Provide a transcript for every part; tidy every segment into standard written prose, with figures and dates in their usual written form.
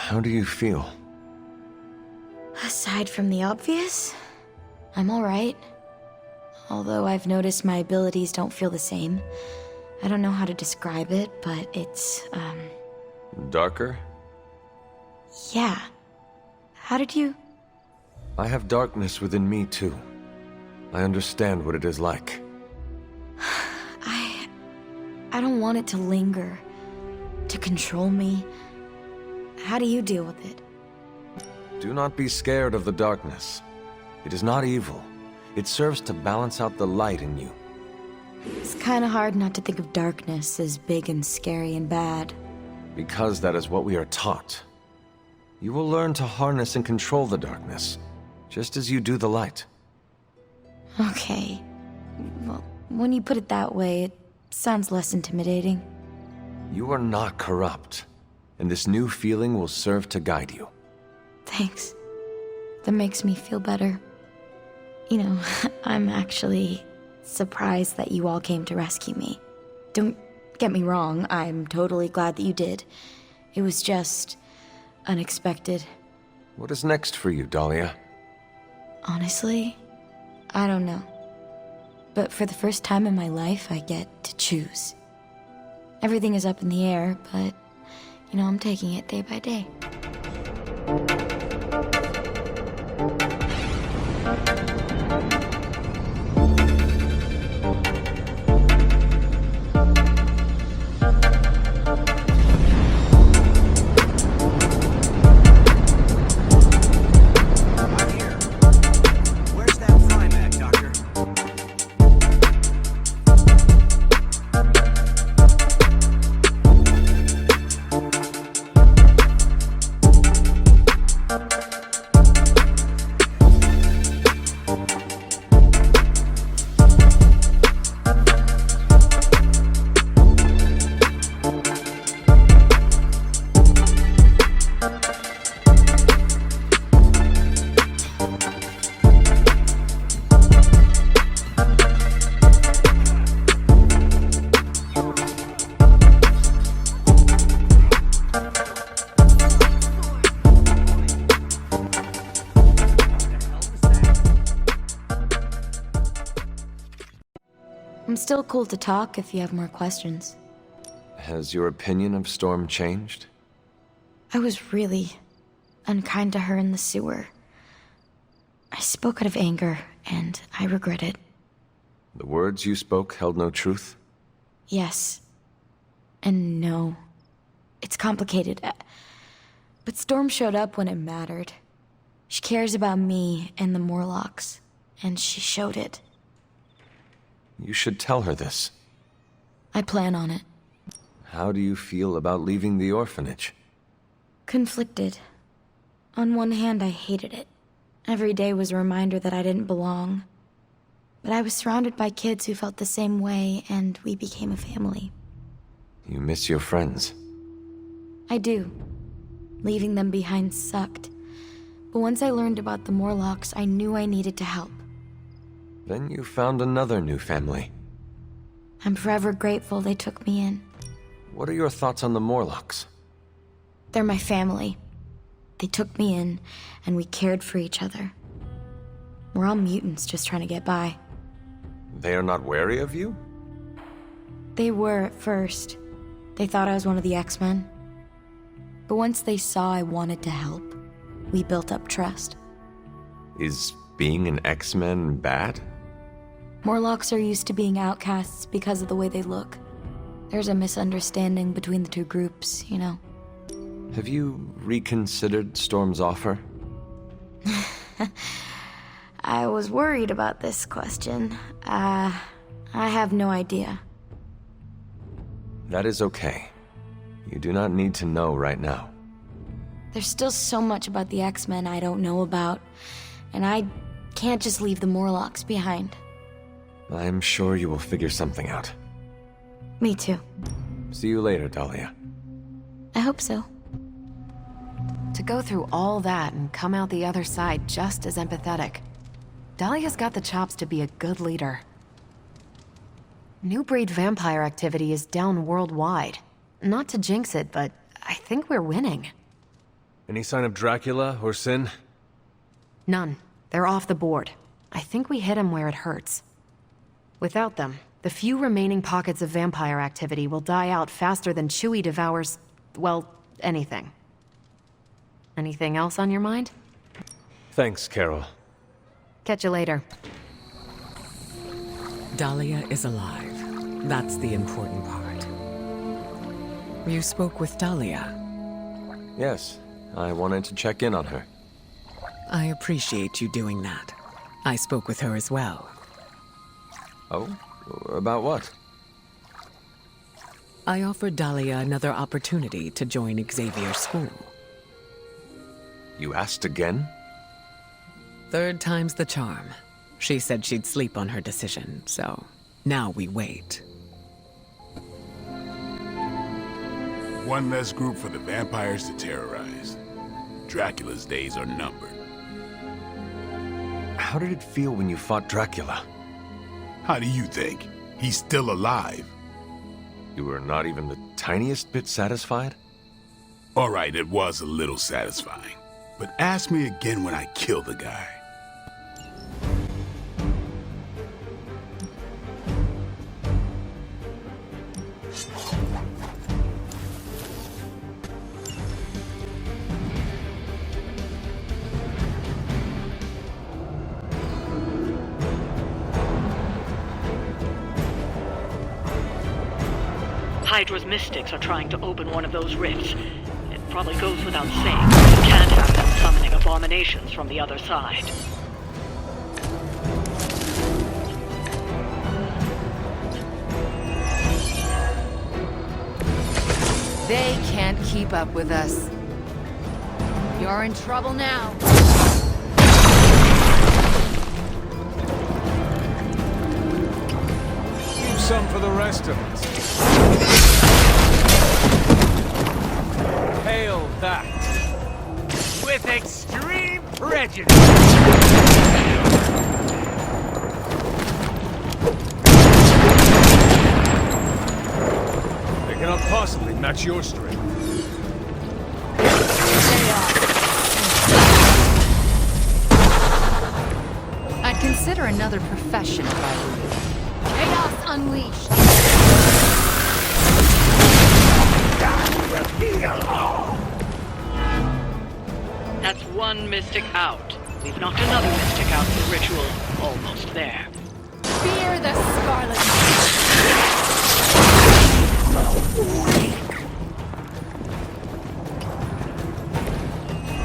How do you feel? Aside from the obvious, I'm alright. Although I've noticed my abilities don't feel the same. I don't know how to describe it, but it's, Darker? yeah. How did you... I have darkness within me, too. I understand what it is like. I don't want it to linger, to control me. How do you deal with it? Do not be scared of the darkness. It is not evil. It serves to balance out the light in you. It's kinda hard not to think of darkness as big and scary and bad. Because that is what we are taught. You will learn to harness and control the darkness, just as you do the light. Okay. Well, when you put it that way, it sounds less intimidating. You are not corrupt, and this new feeling will serve to guide you. Thanks. That makes me feel better. You know, I'm actually surprised that you all came to rescue me. Don't get me wrong, I'm totally glad that you did. It was just unexpected. What is next for you, Dahlia? Honestly, I don't know. But for the first time in my life, I get to choose. Everything is up in the air, but, you know, I'm taking it day by day. I'm still cool to talk if you have more questions. Has your opinion of Storm changed? I was really unkind to her in the sewer. I spoke out of anger, and I regret it. The words you spoke held no truth? Yes. And no. It's complicated. But Storm showed up when it mattered. She cares about me and the Morlocks, and she showed it. You should tell her this. I plan on it. How do you feel about leaving the orphanage? Conflicted. On one hand, I hated it. Every day was a reminder that I didn't belong. But I was surrounded by kids who felt the same way, and we became a family. You miss your friends. I do. Leaving them behind sucked. But once I learned about the Morlocks, I knew I needed to help. Then you found another new family. I'm forever grateful they took me in. What are your thoughts on the Morlocks? They're my family. They took me in, and we cared for each other. We're all mutants just trying to get by. They are not wary of you? They were at first. They thought I was one of the X-Men. But once they saw I wanted to help, we built up trust. Is being an X-Men bad? Morlocks are used to being outcasts because of the way they look. There's a misunderstanding between the two groups, you know. Have you reconsidered Storm's offer? I was worried about this question. I have no idea. That is okay. You do not need to know right now. There's still so much about the X-Men I don't know about, and I can't just leave the Morlocks behind. I am sure you will figure something out. Me too. See you later, Dahlia. I hope so. To go through all that and come out the other side just as empathetic. Dahlia's got the chops to be a good leader. New breed vampire activity is down worldwide. Not to jinx it, but I think we're winning. Any sign of Dracula or Sin? None. They're off the board. I think we hit him where it hurts. Without them, the few remaining pockets of vampire activity will die out faster than Chewie devours, well, anything. Anything else on your mind? Thanks, Carol. Catch you later. Dahlia is alive. That's the important part. You spoke with Dahlia. Yes, I wanted to check in on her. I appreciate you doing that. I spoke with her as well. Oh? About what? I offered Dahlia another opportunity to join Xavier's school. You asked again? Third time's the charm. She said she'd sleep on her decision, so now we wait. One less group for the vampires to terrorize. Dracula's days are numbered. How did it feel when you fought Dracula? How do you think? He's still alive. You were not even the tiniest bit satisfied? All right, it was a little satisfying. But ask me again when I kill the guy. Hydra's mystics are trying to open one of those rifts. It probably goes without saying, but you can't have them summoning abominations from the other side. They can't keep up with us. You're in trouble now. Leave some for the rest of us. Hail that! With extreme prejudice. They cannot possibly match your strength. I'd consider another profession if I were you. Chaos Unleashed! That's one mystic out. We've knocked another mystic out in the ritual. Almost there. Fear the Scarlet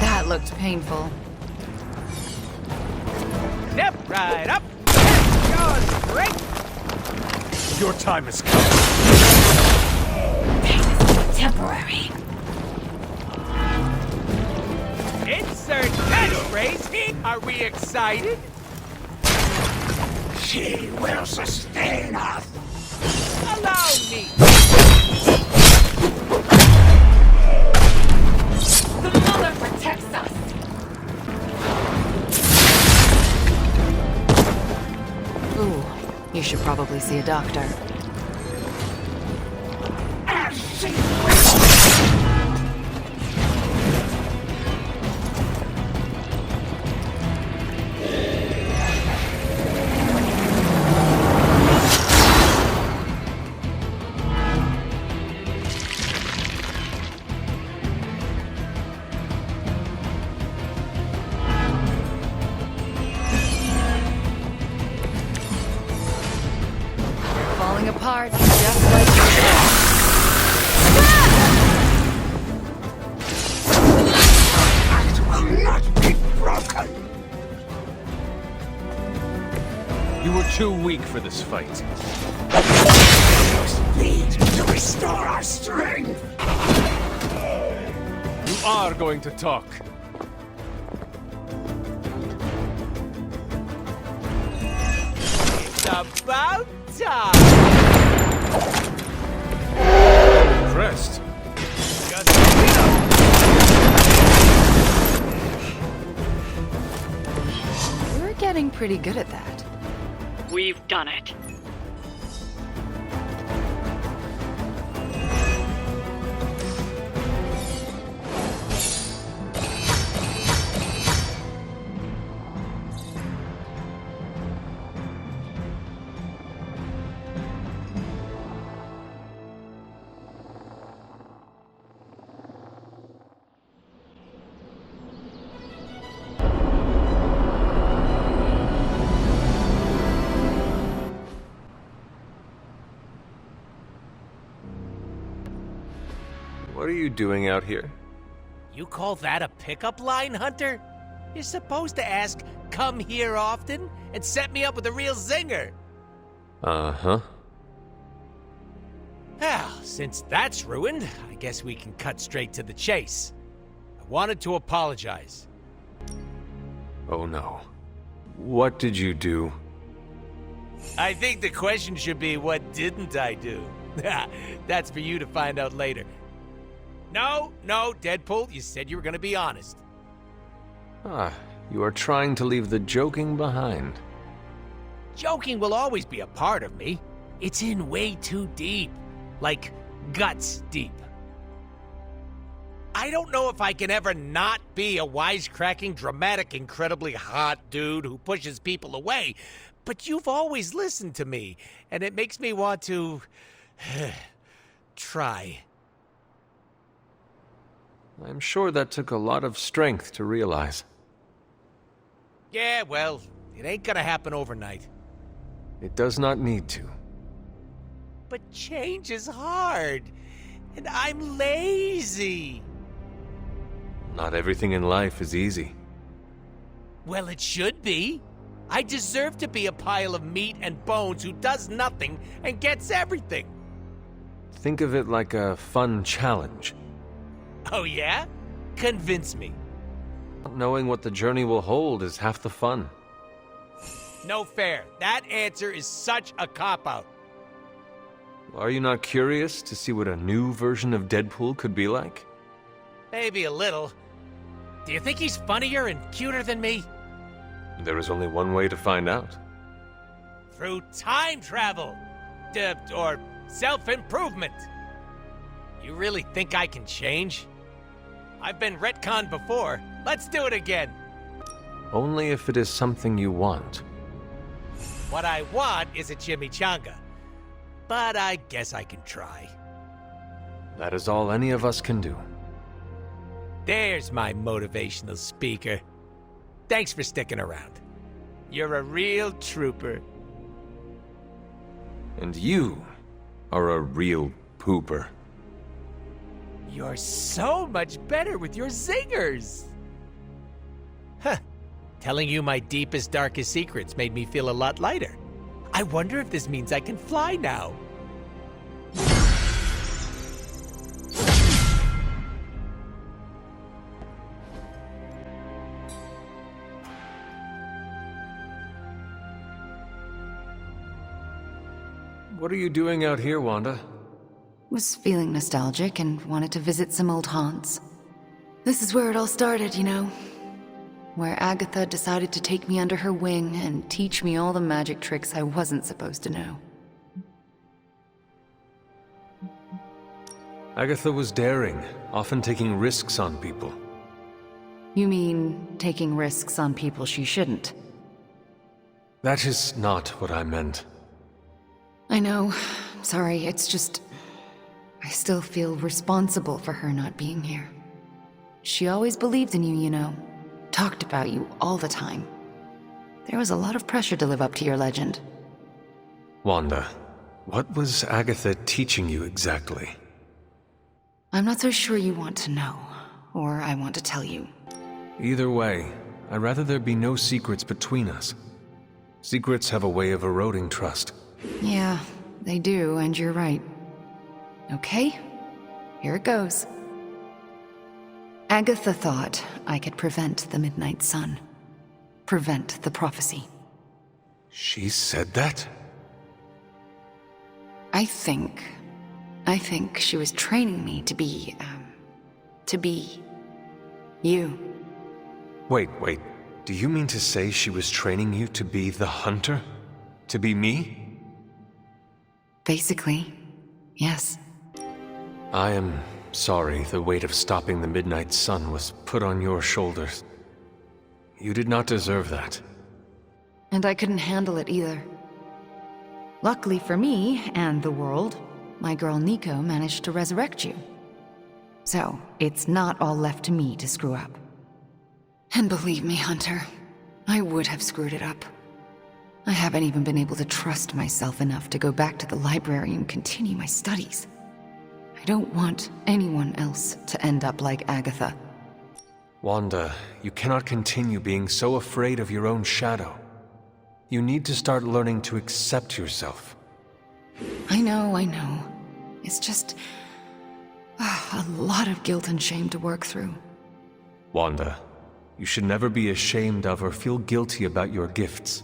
That looked painful. Step right up. You're straight. Your time has come. Temporary. Insert catchphrase here. Are we excited? She will sustain us. Allow me. The Mother protects us! Ooh, you should probably see a doctor. Falling apart, just like It will not be broken. You were too weak for this fight. Need to restore our strength. You are going to talk. It's about time. Impressed. Just so you know. we're getting pretty good at that. We've done it. you doing out here? You call that a pickup line, Hunter? You're supposed to ask, come here often, and set me up with a real zinger. Uh-huh. Well, since that's ruined, I guess we can cut straight to the chase. I wanted to apologize. Oh no. What did you do? I think the question should be, what didn't I do? That's for you to find out later. No, Deadpool, you said you were gonna be honest. Ah, you are trying to leave the joking behind. Joking will always be a part of me. It's in way too deep. Like, guts deep. I don't know if I can ever not be a wisecracking, dramatic, incredibly hot dude who pushes people away, but you've always listened to me, and it makes me want to... try. I'm sure that took a lot of strength to realize. Yeah, well, it ain't gonna happen overnight. It does not need to. But change is hard, and I'm lazy. Not everything in life is easy. Well, it should be. I deserve to be a pile of meat and bones who does nothing and gets everything. Think of it like a fun challenge. Oh yeah? Convince me. Not knowing what the journey will hold is half the fun. No fair. That answer is such a cop-out. Are you not curious to see what a new version of Deadpool could be like? Maybe a little. Do you think he's funnier and cuter than me? There is only one way to find out. Through time travel. Or self-improvement. You really think I can change? I've been retconned before. Let's do it again. Only if it is something you want. What I want is a chimichanga. But I guess I can try. That is all any of us can do. There's my motivational speaker. Thanks for sticking around. You're a real trooper. And you are a real pooper. You're so much better with your zingers. Huh. Telling you my deepest, darkest secrets made me feel a lot lighter. I wonder if this means I can fly now. What are you doing out here, Wanda? Was feeling nostalgic and wanted to visit some old haunts. This is where it all started, you know. Where Agatha decided to take me under her wing and teach me all the magic tricks I wasn't supposed to know. Agatha was daring, often taking risks on people. You mean taking risks on people she shouldn't? That is not what I meant. I know. Sorry, it's just... I still feel responsible for her not being here. She always believed in you, you know. Talked about you all the time. There was a lot of pressure to live up to your legend. Wanda, what was Agatha teaching you exactly? I'm not so sure you want to know, or I want to tell you. Either way, I'd rather there be no secrets between us. Secrets have a way of eroding trust. Yeah, they do, and you're right. Okay, here it goes. Agatha thought I could prevent the Midnight Sun. Prevent the prophecy. She said that? I think she was training me to be you. Wait. Do you mean to say she was training you to be the Hunter? To be me? Basically, yes. I am sorry the weight of stopping the Midnight Sun was put on your shoulders. You did not deserve that. And I couldn't handle it either. Luckily for me, and the world, my girl Nico managed to resurrect you. So, it's not all left to me to screw up. And believe me, Hunter, I would have screwed it up. I haven't even been able to trust myself enough to go back to the library and continue my studies. I don't want anyone else to end up like Agatha. Wanda, you cannot continue being so afraid of your own shadow. You need to start learning to accept yourself. I know. It's just... a lot of guilt and shame to work through. Wanda, you should never be ashamed of or feel guilty about your gifts.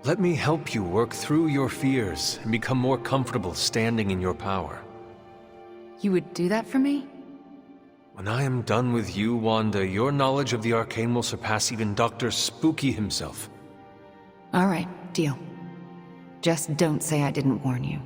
Let me help you work through your fears and become more comfortable standing in your power. You would do that for me? When I am done with you, Wanda, your knowledge of the arcane will surpass even Dr. Spooky himself. All right, deal. Just don't say I didn't warn you.